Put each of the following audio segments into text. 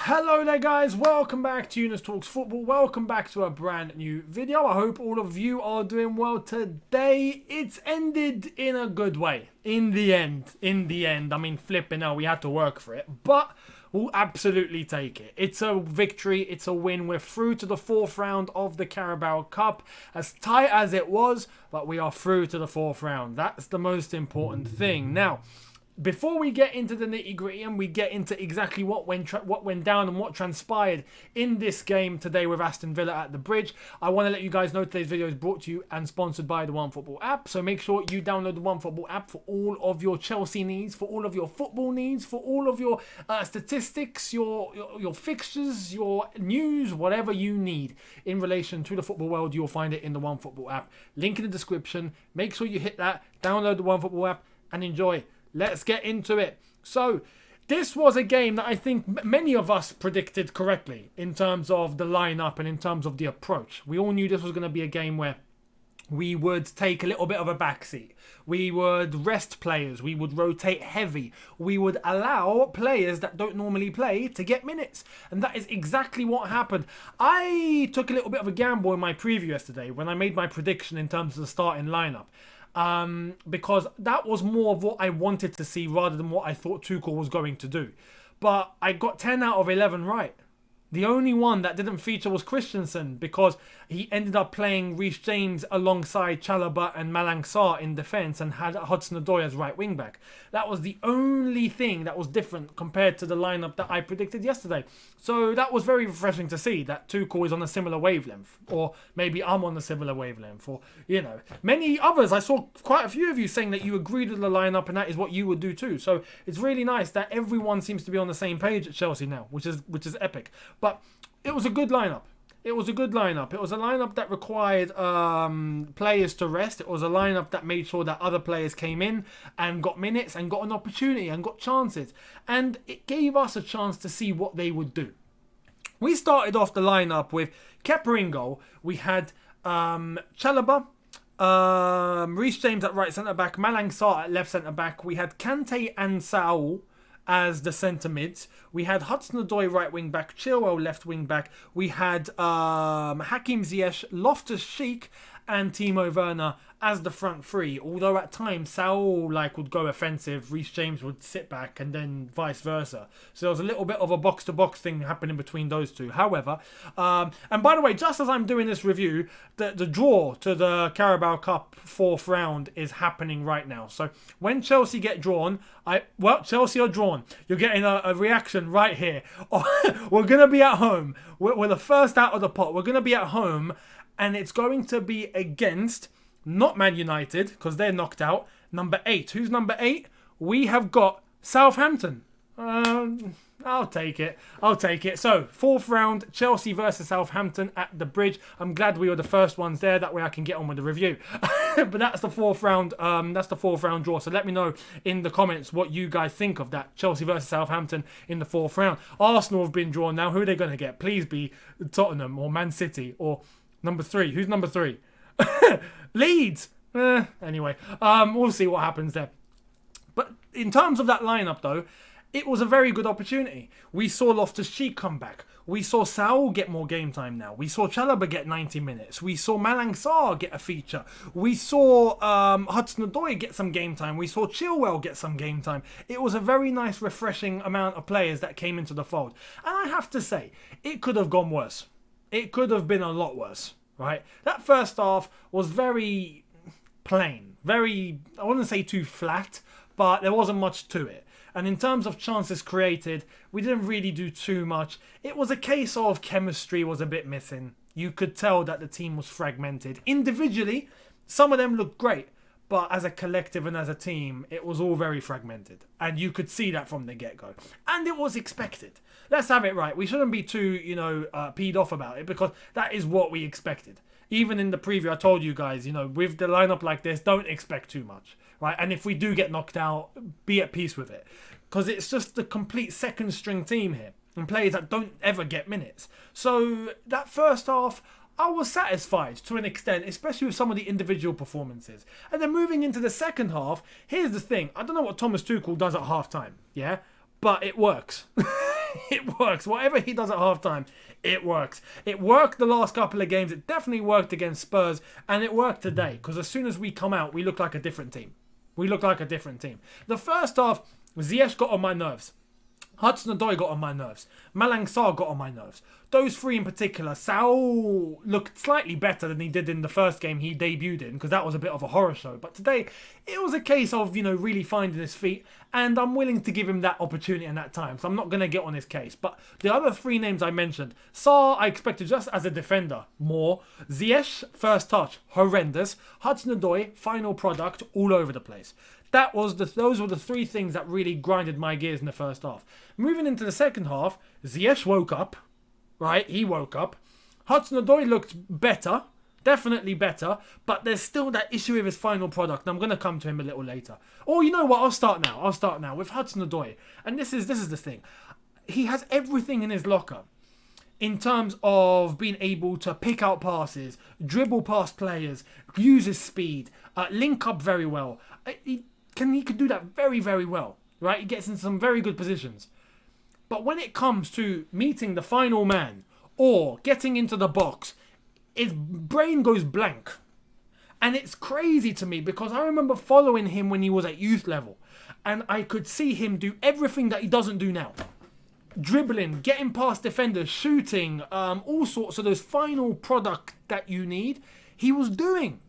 Hello there guys, welcome back to Younes Talks Football, welcome back to a brand new video. I hope all of you are doing well today. It's ended in a good way, in the end. I mean, flipping hell, we had to work for it, but we'll absolutely take it. It's a victory, it's a win. We're through to the fourth round of the Carabao Cup, as tight as it was, but we are through to the fourth round. That's the most important thing. Now, before we get into the nitty-gritty and we get into exactly what went down and what transpired in this game today with Aston Villa at the Bridge, I want to let you guys know today's video is brought to you and sponsored by the OneFootball app. So make sure you download the OneFootball app for all of your Chelsea needs, for all of your football needs, for all of your statistics, your fixtures, your news, whatever you need in relation to the football world. You'll find it in the OneFootball app. Link in the description. Make sure you hit that, download the OneFootball app and enjoy. Let's get into it. So, this was a game that I think many of us predicted correctly in terms of the lineup and in terms of the approach. We all knew this was going to be a game where we would take a little bit of a backseat. We would rest players. We would rotate heavy. We would allow players that don't normally play to get minutes. And that is exactly what happened. I took a little bit of a gamble in my preview yesterday when I made my prediction in terms of the starting lineup. Because that was more of what I wanted to see rather than what I thought Tuchel was going to do. But I got 10 out of 11 right. The only one that didn't feature was Christensen because he ended up playing Reece James alongside Chalobah and Malang Sarr in defence and had Hudson-Odoi as right wing back. That was the only thing that was different compared to the lineup that I predicted yesterday. So that was very refreshing to see that Tuchel is on a similar wavelength, or maybe I'm on a similar wavelength, or many others. I saw quite a few of you saying that you agreed with the lineup and that is what you would do too. So it's really nice that everyone seems to be on the same page at Chelsea now, which is epic. But it was a good lineup. It was a good lineup. It was a lineup that required players to rest. It was a lineup that made sure that other players came in and got minutes and got an opportunity and got chances. And it gave us a chance to see what they would do. We started off the lineup with Kepa in goal. We had Chalobah, Reece James at right centre-back, Malang Sarr at left centre-back. We had Kante and Saul as the centre mids. We had Hudson-Odoi right wing back, Chilwell left wing back. We had Hakim Ziyech, Loftus-Cheek and Timo Werner as the front three. Although at times Saul would go offensive, Reece James would sit back, and then vice versa. So there was a little bit of a box-to-box thing happening between those two. However, and by the way, just as I'm doing this review, the draw to the Carabao Cup fourth round is happening right now. So when Chelsea get drawn, Chelsea are drawn. You're getting a reaction right here. We're going to be at home. We're the first out of the pot. We're going to be at home, and it's going to be against not Man United, because they're knocked out. Number 8. Who's number 8? We have got Southampton. I'll take it. So, fourth round, Chelsea versus Southampton at the Bridge. I'm glad we were the first ones there. That way I can get on with the review. But that's the fourth round. That's the fourth round draw. So let me know in the comments what you guys think of that. Chelsea versus Southampton in the fourth round. Arsenal have been drawn now. Who are they going to get? Please be Tottenham or Man City or number 3. Who's number 3? Leeds. Anyway, we'll see what happens there. But in terms of that lineup, though, it was a very good opportunity. We saw Loftus-Cheek come back. We saw Saul get more game time now. We saw Chalobah get 90 minutes. We saw Malang Sarr get a feature. We saw Hudson-Odoi get some game time. We saw Chilwell get some game time. It was a very nice, refreshing amount of players that came into the fold. And I have to say, it could have gone worse. It could have been a lot worse. Right? That first half was very plain. Very, I wouldn't say too flat, but there wasn't much to it. And in terms of chances created, we didn't really do too much. It was a case of chemistry was a bit missing. You could tell that the team was fragmented. Individually, some of them looked great, but as a collective and as a team, it was all very fragmented. And you could see that from the get-go. And it was expected. Let's have it right. We shouldn't be too, peed off about it, because that is what we expected. Even in the preview, I told you guys, with the lineup like this, don't expect too much, right? And if we do get knocked out, be at peace with it. Because it's just the complete second string team here. And players that don't ever get minutes. So that first half, I was satisfied to an extent, especially with some of the individual performances. And then moving into the second half, here's the thing. I don't know what Thomas Tuchel does at half-time, yeah? But it works. It works. Whatever he does at halftime, it works. It worked the last couple of games. It definitely worked against Spurs, and it worked today. Because as soon as we come out, we look like a different team. We look like a different team. The first half, Ziyech got on my nerves. Hudson-Odoi got on my nerves. Malang Sarr got on my nerves. Those three in particular, Saul looked slightly better than he did in the first game he debuted in, because that was a bit of a horror show. But today, it was a case of, really finding his feet, and I'm willing to give him that opportunity and that time. So I'm not going to get on his case. But the other three names I mentioned, Sarr, I expected just as a defender, more. Ziyech, first touch, horrendous. Hudson-Odoi, final product, all over the place. Those were the three things that really grinded my gears in the first half. Moving into the second half, Ziyech woke up, right? He woke up. Hudson-Odoi looked better, definitely better, but there's still that issue with his final product, and I'm going to come to him a little later. Or you know what? I'll start now with Hudson-Odoi. And this is the thing. He has everything in his locker. In terms of being able to pick out passes, dribble past players, use his speed, link up very well. He could do that very, very well, right? He gets in some very good positions. But when it comes to meeting the final man or getting into the box, his brain goes blank. And it's crazy to me because I remember following him when he was at youth level. And I could see him do everything that he doesn't do now. Dribbling, getting past defenders, shooting, all sorts of those final product that you need, he was doing.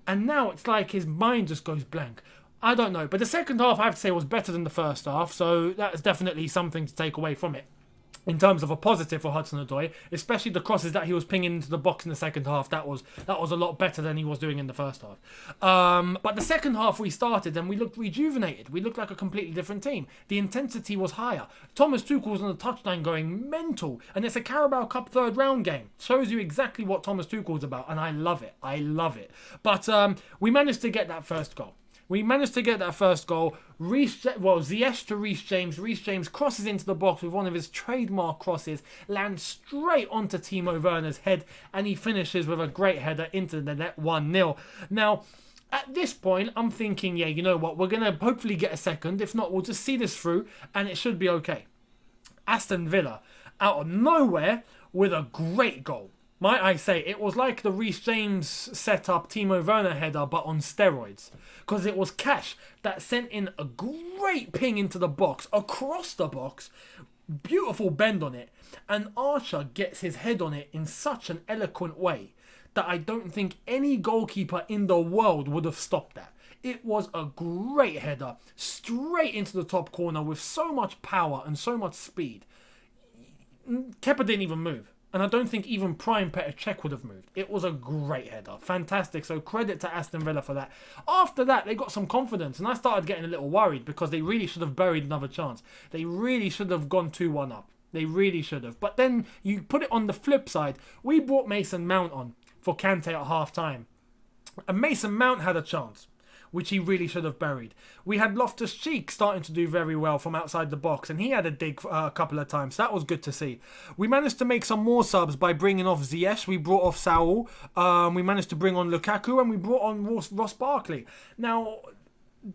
And now it's like his mind just goes blank. I don't know. But the second half, I have to say, was better than the first half. So that's definitely something to take away from it. In terms of a positive for Hudson-Odoi, especially the crosses that he was pinging into the box in the second half, that was a lot better than he was doing in the first half. But the second half we started and we looked rejuvenated. We looked like a completely different team. The intensity was higher. Thomas Tuchel was on the touchline going mental, and it's a Carabao Cup third round game. Shows you exactly what Thomas Tuchel's about, and I love it. But we managed to get that first goal. Ziyech to Reece James. Reece James crosses into the box with one of his trademark crosses, lands straight onto Timo Werner's head, and he finishes with a great header into the net, 1-0. Now, at this point, I'm thinking, you know what, we're going to hopefully get a second. If not, we'll just see this through, and it should be okay. Aston Villa, out of nowhere, with a great goal. Might I say, it was like the Reece James set up Timo Werner header, but on steroids. Because it was Cash that sent in a great ping into the box, across the box, beautiful bend on it, and Archer gets his head on it in such an eloquent way that I don't think any goalkeeper in the world would have stopped that. It was a great header, straight into the top corner with so much power and so much speed. Kepa didn't even move. And I don't think even prime Petr Cech would have moved. It was a great header. Fantastic. So credit to Aston Villa for that. After that, they got some confidence. And I started getting a little worried because they really should have buried another chance. They really should have gone 2-1 up. They really should have. But then you put it on the flip side. We brought Mason Mount on for Kante at half-time. And Mason Mount had a chance, which he really should have buried. We had Loftus-Cheek starting to do very well from outside the box, and he had a dig a couple of times. That was good to see. We managed to make some more subs by bringing off Ziyech. We brought off Saul. We managed to bring on Lukaku, and we brought on Ross Barkley. Now,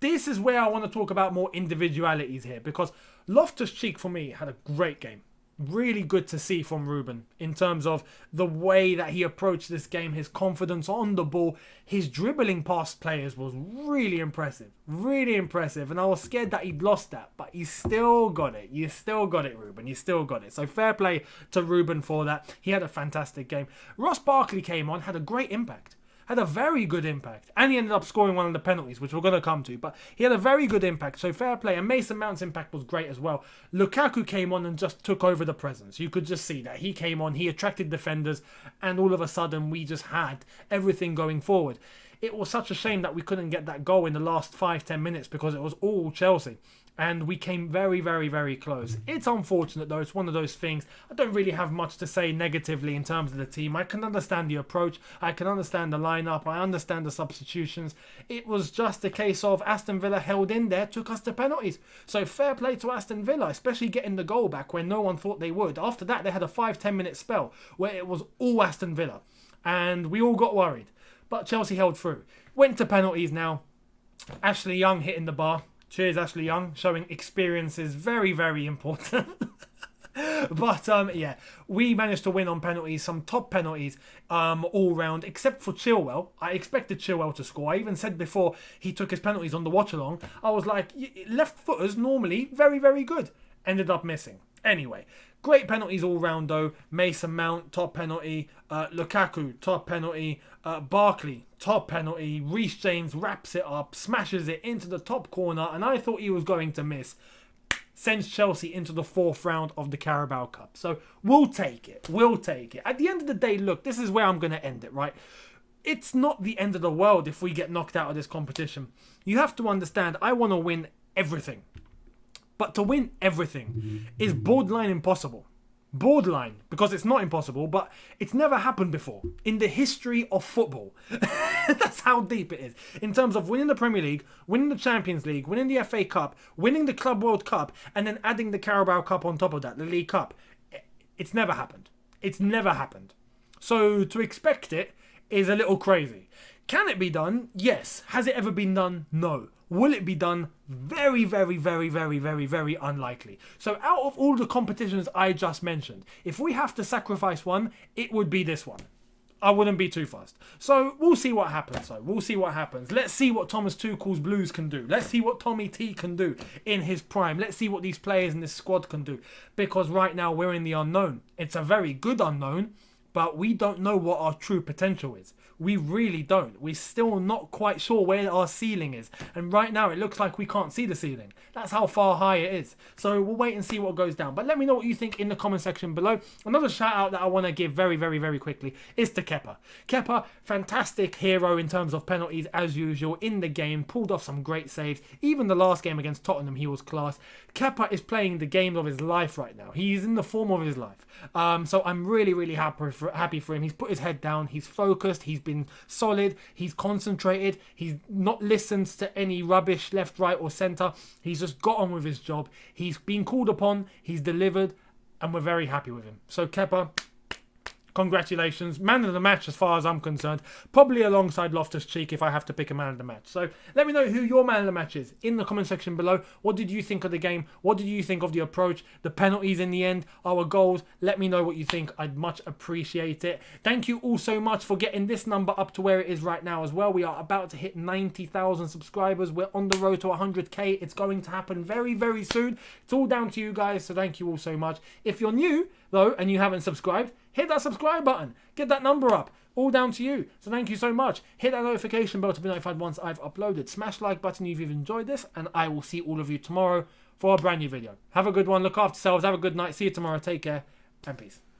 this is where I want to talk about more individualities here, because Loftus-Cheek, for me, had a great game. Really good to see from Ruben in terms of the way that he approached this game, his confidence on the ball, his dribbling past players was really impressive, and I was scared that he'd lost that, but you still got it. You still got it, Ruben. You still got it. So fair play to Ruben for that. He had a fantastic game. Ross Barkley came on, had a great impact. Had a very good impact. And he ended up scoring one of the penalties, which we're going to come to. But he had a very good impact. So fair play. And Mason Mount's impact was great as well. Lukaku came on and just took over the presence. You could just see that. He came on, he attracted defenders. And all of a sudden, we just had everything going forward. It was such a shame that we couldn't get that goal in the last 5-10 minutes because it was all Chelsea. And we came very, very, very close. It's unfortunate though. It's one of those things. I don't really have much to say negatively in terms of the team. I can understand the approach. I can understand the lineup. I understand the substitutions. It was just a case of Aston Villa held in there, took us to penalties. So fair play to Aston Villa, especially getting the goal back when no one thought they would. After that, they had a 5-10 minute spell where it was all Aston Villa. And we all got worried. But Chelsea held through. Went to penalties now. Ashley Young hitting the bar. Cheers, Ashley Young. Showing experience is very, very important. But yeah, we managed to win on penalties, some top penalties all round, except for Chilwell. I expected Chilwell to score. I even said before he took his penalties on the watch along, I was like, left footers normally very, very good. Ended up missing. Anyway, great penalties all round though. Mason Mount, top penalty. Lukaku, top penalty. Barkley, top penalty. Reece James wraps it up, smashes it into the top corner, and I thought he was going to miss. Sends Chelsea into the 4th round of the Carabao Cup. So we'll take it. We'll take it. At the end of the day, look, this is where I'm going to end it, right? It's not the end of the world if we get knocked out of this competition. You have to understand, I want to win everything. But to win everything is borderline impossible. Borderline, because it's not impossible, but it's never happened before in the history of football. That's how deep it is. In terms of winning the Premier League, winning the Champions League, winning the FA Cup, winning the Club World Cup, and then adding the Carabao Cup on top of that, the League Cup. It's never happened. It's never happened. So to expect it is a little crazy. Can it be done? Yes. Has it ever been done? No. Will it be done? Very, very, very, very, very, very unlikely. So out of all the competitions I just mentioned, if we have to sacrifice one, it would be this one. I wouldn't be too fast. So we'll see what happens. We'll see what happens. Let's see what Thomas Tuchel's Blues can do. Let's see what Tommy T can do in his prime. Let's see what these players in this squad can do. Because right now we're in the unknown. It's a very good unknown, but we don't know what our true potential is. We really don't. We're still not quite sure where our ceiling is. And right now it looks like we can't see the ceiling. That's how far high it is. So we'll wait and see what goes down. But let me know what you think in the comment section below. Another shout out that I want to give very, very, very quickly is to Kepa. Kepa, fantastic hero in terms of penalties as usual in the game. Pulled off some great saves. Even the last game against Tottenham, he was class. Kepa is playing the game of his life right now. He's in the form of his life. So I'm really, really happy for him. He's put his head down. He's focused. He's been solid. He's concentrated. He's not listened to any rubbish left, right or centre. He's just got on with his job. He's been called upon. He's delivered. And we're very happy with him. So Kepa, congratulations. Man of the match as far as I'm concerned. Probably alongside Loftus-Cheek if I have to pick a man of the match. So let me know who your man of the match is in the comment section below. What did you think of the game? What did you think of the approach? The penalties in the end? Our goals? Let me know what you think. I'd much appreciate it. Thank you all so much for getting this number up to where it is right now as well. We are about to hit 90,000 subscribers. We're on the road to 100k. It's going to happen very, very soon. It's all down to you guys. So thank you all so much. If you're new though and you haven't subscribed, hit that subscribe button. Get that number up. All down to you. So thank you so much. Hit that notification bell to be notified once I've uploaded. Smash the like button if you've enjoyed this. And I will see all of you tomorrow for a brand new video. Have a good one. Look after yourselves. Have a good night. See you tomorrow. Take care. And peace.